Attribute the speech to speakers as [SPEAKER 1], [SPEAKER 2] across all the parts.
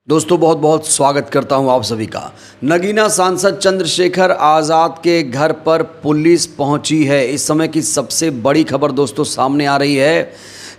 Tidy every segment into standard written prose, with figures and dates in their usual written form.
[SPEAKER 1] दोस्तों बहुत बहुत स्वागत करता हूं आप सभी का। नगीना सांसद चंद्रशेखर आज़ाद के घर पर पुलिस पहुंची है। इस समय की सबसे बड़ी खबर दोस्तों सामने आ रही है।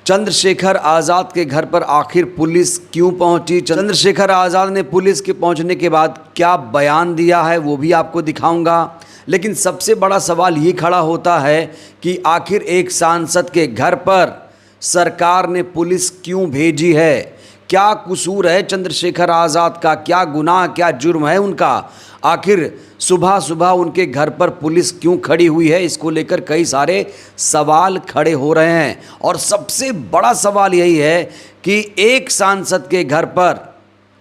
[SPEAKER 1] चंद्रशेखर आज़ाद के घर पर आखिर पुलिस क्यों पहुंची, चंद्रशेखर आज़ाद ने पुलिस के पहुंचने के बाद क्या बयान दिया है वो भी आपको दिखाऊंगा। लेकिन सबसे बड़ा सवाल ये खड़ा होता है कि आखिर एक सांसद के घर पर सरकार ने पुलिस क्यों भेजी है। क्या कसूर है चंद्रशेखर आज़ाद का, क्या गुनाह, क्या जुर्म है उनका। आखिर सुबह सुबह उनके घर पर पुलिस क्यों खड़ी हुई है, इसको लेकर कई सारे सवाल खड़े हो रहे हैं। और सबसे बड़ा सवाल यही है कि एक सांसद के घर पर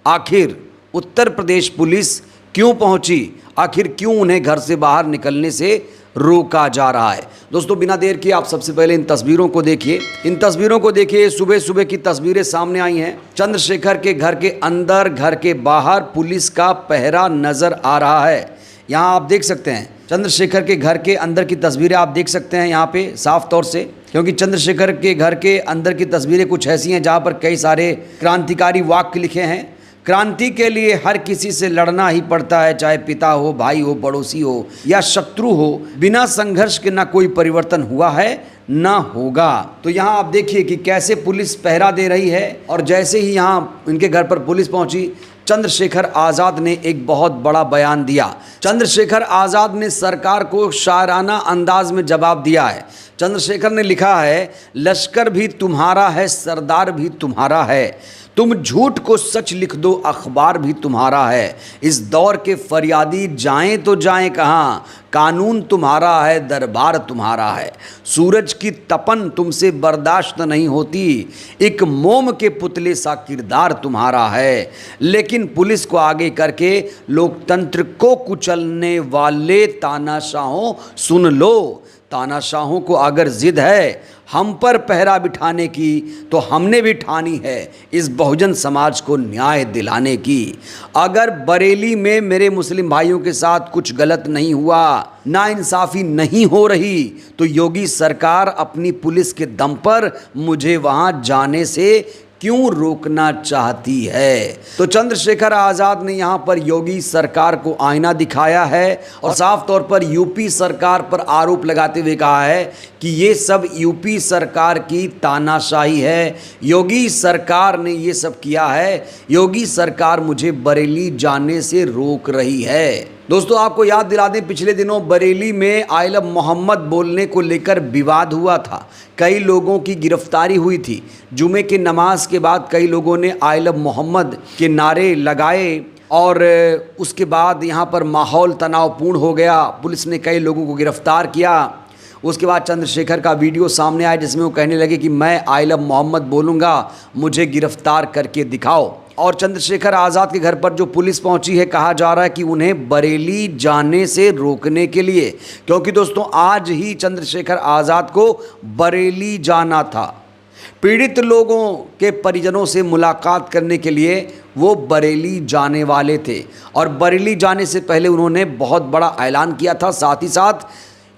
[SPEAKER 1] आखिर उत्तर प्रदेश पुलिस क्यों पहुंची, आखिर क्यों उन्हें घर से बाहर निकलने से रोका जा रहा है। दोस्तों बिना देर किए आप सबसे पहले इन तस्वीरों को देखिए। इन तस्वीरों को देखिए, सुबह सुबह की तस्वीरें सामने आई हैं। चंद्रशेखर के घर के अंदर, घर के बाहर पुलिस का पहरा नजर आ रहा है। यहाँ आप देख सकते हैं चंद्रशेखर के घर के अंदर की तस्वीरें आप देख सकते हैं यहाँ पे साफ तौर से, क्योंकि चंद्रशेखर के घर के अंदर की तस्वीरें कुछ ऐसी हैं जहाँ पर कई सारे क्रांतिकारी वाक्य लिखे हैं। क्रांति के लिए हर किसी से लड़ना ही पड़ता है, चाहे पिता हो, भाई हो, पड़ोसी हो या शत्रु हो। बिना संघर्ष के ना कोई परिवर्तन हुआ है ना होगा। तो यहाँ आप देखिए कि कैसे पुलिस पहरा दे रही है। और जैसे ही यहाँ इनके घर पर पुलिस पहुंची, चंद्रशेखर आज़ाद ने एक बहुत बड़ा बयान दिया। चंद्रशेखर आज़ाद ने सरकार को शायराना अंदाज में जवाब दिया है। चंद्रशेखर ने लिखा है, लश्कर भी तुम्हारा है, सरदार भी तुम्हारा है, तुम झूठ को सच लिख दो, अखबार भी तुम्हारा है। इस दौर के फरियादी जाएं तो जाएं कहाँ, कानून तुम्हारा है, दरबार तुम्हारा है। सूरज की तपन तुमसे बर्दाश्त नहीं होती, एक मोम के पुतले सा किरदार तुम्हारा है। लेकिन पुलिस को आगे करके लोकतंत्र को कुचलने वाले तानाशाहों सुन लो। तानाशाहों को अगर जिद है हम पर पहरा बिठाने की, तो हमने भी ठानी है इस बहुजन समाज को न्याय दिलाने की। अगर बरेली में मेरे मुस्लिम भाइयों के साथ कुछ गलत नहीं हुआ, नाइंसाफ़ी नहीं हो रही, तो योगी सरकार अपनी पुलिस के दम पर मुझे वहां जाने से क्यों रोकना चाहती है। तो चंद्रशेखर आज़ाद ने यहाँ पर योगी सरकार को आईना दिखाया है और साफ तौर पर यूपी सरकार पर आरोप लगाते हुए कहा है कि ये सब यूपी सरकार की तानाशाही है। योगी सरकार ने ये सब किया है, योगी सरकार मुझे बरेली जाने से रोक रही है। दोस्तों आपको याद दिला दें, पिछले दिनों बरेली में आई लव मोहम्मद बोलने को लेकर विवाद हुआ था। कई लोगों की गिरफ्तारी हुई थी। जुमे की नमाज के बाद कई लोगों ने आई लव मोहम्मद के नारे लगाए और उसके बाद यहाँ पर माहौल तनावपूर्ण हो गया। पुलिस ने कई लोगों को गिरफ्तार किया। उसके बाद चंद्रशेखर का वीडियो सामने आया जिसमें वो कहने लगे कि मैं आई लव मोहम्मद बोलूँगा, मुझे गिरफ्तार करके दिखाओ। और चंद्रशेखर आज़ाद के घर पर जो पुलिस पहुंची है, कहा जा रहा है कि उन्हें बरेली जाने से रोकने के लिए, क्योंकि दोस्तों आज ही चंद्रशेखर आज़ाद को बरेली जाना था। पीड़ित लोगों के परिजनों से मुलाकात करने के लिए वो बरेली जाने वाले थे। और बरेली जाने से पहले उन्होंने बहुत बड़ा ऐलान किया था, साथ ही साथ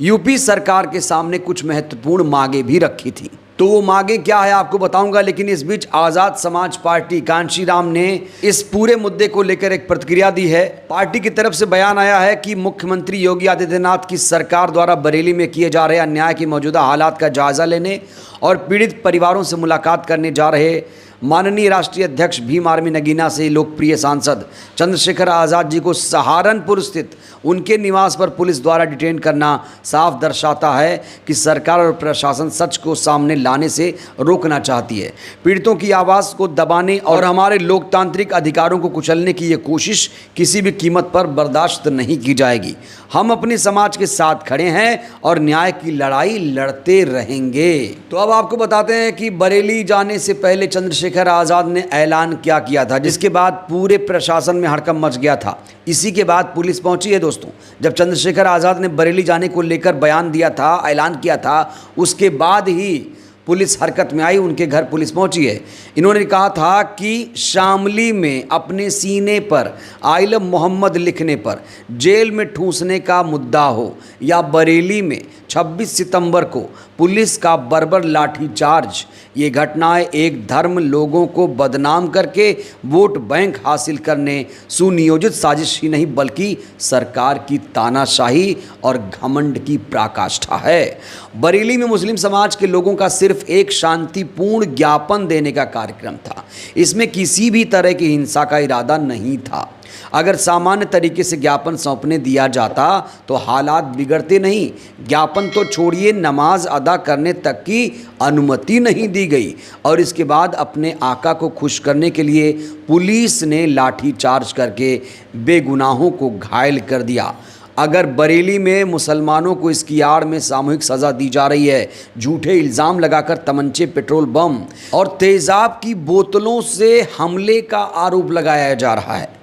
[SPEAKER 1] यूपी सरकार के सामने कुछ महत्वपूर्ण मांगे भी रखी थी। तो वो मांगे क्या है आपको बताऊंगा। लेकिन इस बीच आज़ाद समाज पार्टी कांशीराम ने इस पूरे मुद्दे को लेकर एक प्रतिक्रिया दी है। पार्टी की तरफ से बयान आया है कि मुख्यमंत्री योगी आदित्यनाथ की सरकार द्वारा बरेली में किए जा रहे अन्याय की मौजूदा हालात का जायजा लेने और पीड़ित परिवारों से मुलाकात करने जा रहे माननीय राष्ट्रीय अध्यक्ष भीम आर्मी नगीना से लोकप्रिय सांसद चंद्रशेखर आज़ाद जी को सहारनपुर स्थित उनके निवास पर पुलिस द्वारा डिटेन करना साफ दर्शाता है कि सरकार और प्रशासन सच को सामने लाने से रोकना चाहती है। पीड़ितों की आवाज़ को दबाने और हमारे लोकतांत्रिक अधिकारों को कुचलने की ये कोशिश किसी भी कीमत पर बर्दाश्त नहीं की जाएगी। हम अपने समाज के साथ खड़े हैं और न्याय की लड़ाई लड़ते रहेंगे। तो अब आपको बताते हैं कि बरेली जाने से पहले चंद्रशेखर आज़ाद ने ऐलान क्या किया था, जिसके बाद पूरे प्रशासन में हड़कंप मच गया था। इसी के बाद पुलिस पहुंची है दोस्तों। जब चंद्रशेखर आज़ाद ने बरेली जाने को लेकर बयान दिया था, ऐलान किया था, उसके बाद ही पुलिस हरकत में आई, उनके घर पुलिस पहुंची है। इन्होंने कहा था कि शामली में अपने सीने पर आई लव मोहम्मद लिखने पर जेल में ठूंसने का मुद्दा हो या बरेली में 26 सितंबर को पुलिस का बर्बर लाठीचार्ज। ये घटनाएं एक धर्म लोगों को बदनाम करके वोट बैंक हासिल करने सुनियोजित साजिश ही नहीं बल्कि सरकार की तानाशाही और घमंड की पराकाष्ठा है। बरेली में मुस्लिम समाज के लोगों का सिर्फ एक शांतिपूर्ण ज्ञापन देने का कार्यक्रम था। इसमें किसी भी तरह की हिंसा का इरादा नहीं था। अगर सामान्य तरीके से ज्ञापन सौंपने दिया जाता तो हालात बिगड़ते नहीं। ज्ञापन तो छोड़िए, नमाज अदा करने तक की अनुमति नहीं दी गई और इसके बाद अपने आका को खुश करने के लिए पुलिस ने लाठीचार्ज करके बेगुनाहों को घायल कर दिया। अगर बरेली में मुसलमानों को इसकी आड़ में सामूहिक सज़ा दी जा रही है, झूठे इल्ज़ाम लगाकर तमंचे, पेट्रोल बम और तेज़ाब की बोतलों से हमले का आरोप लगाया जा रहा है,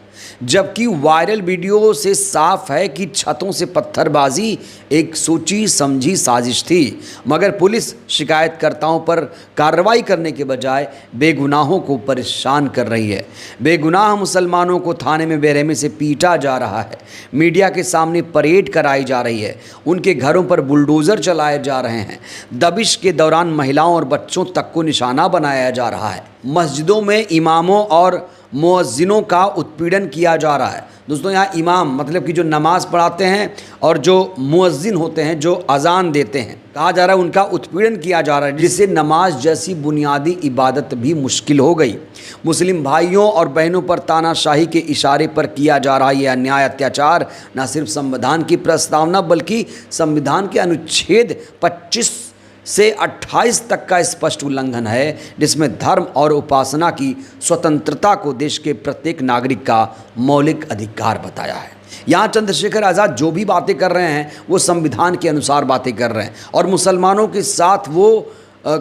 [SPEAKER 1] जबकि वायरल वीडियो से साफ है कि छतों से पत्थरबाजी एक सोची समझी साजिश थी, मगर पुलिस शिकायतकर्ताओं पर कार्रवाई करने के बजाय बेगुनाहों को परेशान कर रही है। बेगुनाह मुसलमानों को थाने में बेरहमी से पीटा जा रहा है, मीडिया के सामने परेड कराई जा रही है, उनके घरों पर बुलडोज़र चलाए जा रहे हैं, दबिश के दौरान महिलाओं और बच्चों तक को निशाना बनाया जा रहा है, मस्जिदों में इमामों और मुअज्जिनों का उत्पीड़न किया जा रहा है। दोस्तों, यहाँ इमाम मतलब कि जो नमाज़ पढ़ाते हैं और जो मुअज्जिन होते हैं जो अजान देते हैं, कहा जा रहा है उनका उत्पीड़न किया जा रहा है, जिससे नमाज जैसी बुनियादी इबादत भी मुश्किल हो गई। मुस्लिम भाइयों और बहनों पर तानाशाही के इशारे पर किया जा रहा यह अन्याय, अत्याचार न सिर्फ संविधान की प्रस्तावना बल्कि संविधान के अनुच्छेद 25 से 28 तक का स्पष्ट उल्लंघन है, जिसमें धर्म और उपासना की स्वतंत्रता को देश के प्रत्येक नागरिक का मौलिक अधिकार बताया है। यहाँ चंद्रशेखर आज़ाद जो भी बातें कर रहे हैं वो संविधान के अनुसार बातें कर रहे हैं और मुसलमानों के साथ वो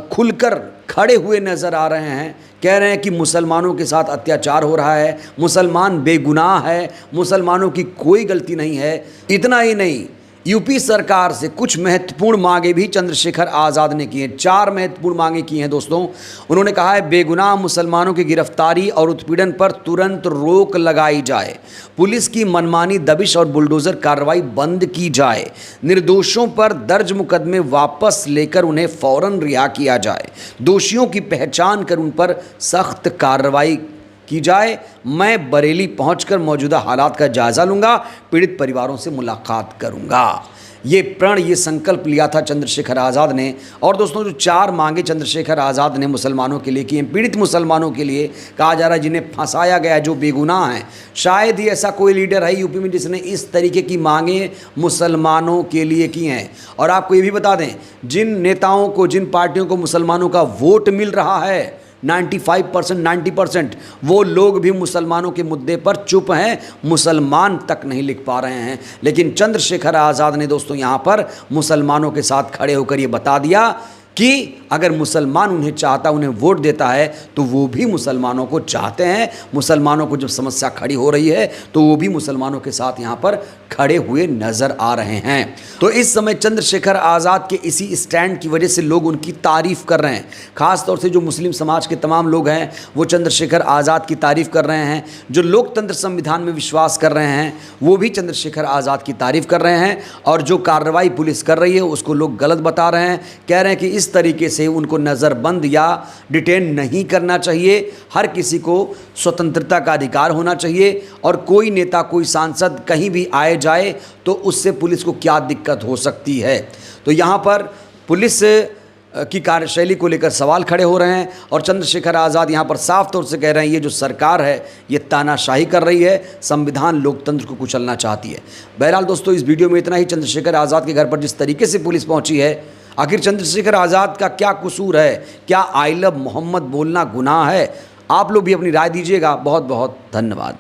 [SPEAKER 1] खुलकर खड़े हुए नज़र आ रहे हैं। कह रहे हैं कि मुसलमानों के साथ अत्याचार हो रहा है, मुसलमान बेगुनाह है, मुसलमानों की कोई गलती नहीं है। इतना ही नहीं, यूपी सरकार से कुछ महत्वपूर्ण मांगे भी चंद्रशेखर आज़ाद ने की हैं। 4 महत्वपूर्ण मांगे की हैं दोस्तों। उन्होंने कहा है बेगुनाह मुसलमानों की गिरफ्तारी और उत्पीड़न पर तुरंत रोक लगाई जाए, पुलिस की मनमानी, दबिश और बुलडोज़र कार्रवाई बंद की जाए, निर्दोषों पर दर्ज मुकदमे वापस लेकर उन्हें फ़ौरन रिहा किया जाए, दोषियों की पहचान कर उन पर सख्त कार्रवाई की जाए। मैं बरेली पहुंचकर मौजूदा हालात का जायज़ा लूँगा, पीड़ित परिवारों से मुलाकात करूँगा। ये संकल्प लिया था चंद्रशेखर आज़ाद ने। और दोस्तों, जो 4 मांगे चंद्रशेखर आज़ाद ने मुसलमानों के लिए की हैं, पीड़ित मुसलमानों के लिए, कहा जा रहा है जिन्हें फंसाया गया, जो बेगुनाह हैं, शायद ही ऐसा कोई लीडर है यूपी में जिसने इस तरीके की मांगे मुसलमानों के लिए की हैं। और आपको ये भी बता दें, जिन नेताओं को, जिन पार्टियों को मुसलमानों का वोट मिल रहा है 95%, 90%, वो लोग भी मुसलमानों के मुद्दे पर चुप हैं, मुसलमान तक नहीं लिख पा रहे हैं। लेकिन चंद्रशेखर आज़ाद ने दोस्तों यहाँ पर मुसलमानों के साथ खड़े होकर ये बता दिया कि अगर मुसलमान उन्हें चाहता, उन्हें वोट देता है तो वो भी मुसलमानों को चाहते हैं। मुसलमानों को जब समस्या खड़ी हो रही है तो वो भी मुसलमानों के साथ यहाँ पर खड़े हुए नज़र आ रहे हैं। तो इस समय चंद्रशेखर आज़ाद के इसी स्टैंड की वजह से लोग उनकी तारीफ़ कर रहे हैं। ख़ास तौर से जो मुस्लिम समाज के तमाम लोग हैं वो चंद्रशेखर आज़ाद की तारीफ़ कर रहे हैं। जो लोकतंत्र संविधान में विश्वास कर रहे हैं वो भी चंद्रशेखर आज़ाद की तारीफ़ कर रहे हैं। और जो कार्रवाई पुलिस कर रही है उसको लोग गलत बता रहे हैं, कह रहे हैं कि इस तरीके से उनको नज़रबंद या डिटेन नहीं करना चाहिए। हर किसी को स्वतंत्रता का अधिकार होना चाहिए और कोई नेता, कोई सांसद कहीं भी आए जाए तो उससे पुलिस को क्या दिक्कत हो सकती है। तो यहाँ पर पुलिस की कार्यशैली को लेकर सवाल खड़े हो रहे हैं और चंद्रशेखर आज़ाद यहाँ पर साफ तौर से कह रहे हैं ये जो सरकार है ये तानाशाही कर रही है, संविधान लोकतंत्र को कुचलना चाहती है। बहरहाल दोस्तों, इस वीडियो में इतना ही। चंद्रशेखर आज़ाद के घर पर जिस तरीके से पुलिस पहुंची है, आखिर चंद्रशेखर आज़ाद का क्या कसूर है? क्या आई लव मोहम्मद बोलना गुनाह है? आप लोग भी अपनी राय दीजिएगा। बहुत बहुत धन्यवाद।